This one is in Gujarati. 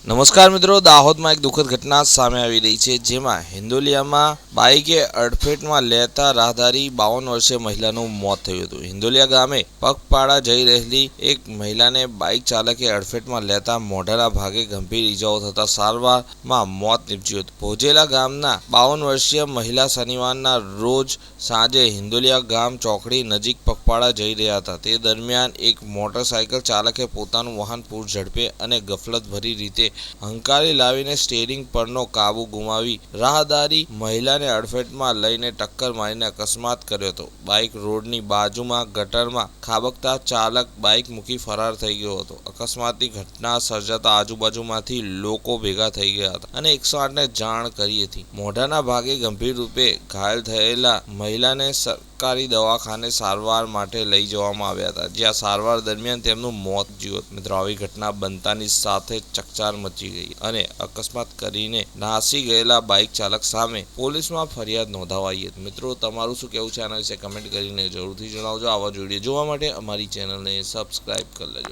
નમસ્કાર મિત્રો, દાહોદમાં એક દુઃખદ ઘટના સામે આવી રહી છે, જેમાં હિંદોલિયામાં બાઇકે અડફેટમાં લેતા રાહદારી 52 વર્ષીય મહિલાનું મોત થયું હતું। હિંદોલિયા ગામે પગપાળા જઈ રહેલી એક મહિલાને બાઇક ચાલકે અડફેટમાં લેતા મોઢાના ભાગે ગંભીર ઈજાઓ થતા સારવારમાં મોત નીપજ્યું હતું। ભોજેલા ગામના 52 વર્ષીય મહિલા શનિવારના રોજ સાંજે હિંદોલિયા ગામ ચોકડી નજીક પગપાળા જઈ રહ્યા હતા। તે દરમિયાન એક મોટરસાઇકલ ચાલકે પોતાનું વાહન પૂર ઝડપે અને ગફલતભરી રીતે હંકારી લાવીને સ્ટીયરિંગ પરનો કાબુ ગુમાવી રાહદારી મહિલાને અડફેટમાં લઈને ટક્કર મારીને અકસ્માત કર્યો હતો। બાઇક રોડની બાજુમાં ગટરમાં ખાબકતા ચાલક બાઇક મૂકી ફરાર થઈ ગયો હતો। અકસ્માતની ઘટના સર્જાતા આજુબાજુમાંથી લોકો ભેગા થઈ ગયા હતા અને 108ને જાણ કરી હતી। મોઢાના ભાગે ગંભીર રૂપે ઘાયલ થયેલા મહિલાને સરકારી દવાખાને સારવાર માટે લઈ જવામાં આવ્યા હતા, જ્યાં સારવાર દરમિયાન તેમનું મોત નીપજ્યું હતું। મિત્રો, આવી ઘટના બનતાની સાથે ચકચાર મચી ગઈ અને અકસ્માત કરીને નાસી ગયેલા બાઇક ચાલક સામે પોલીસમાં ફરિયાદ નોંધાવાઈ હતી। મિત્રો, તમારું શું કહેવું છે આના વિશે કમેન્ટ કરીને જરૂરથી જણાવજો। આવા જ વિડીયો જોવા માટે અમારી ચેનલને સબસ્ક્રાઇબ કરી લેજો।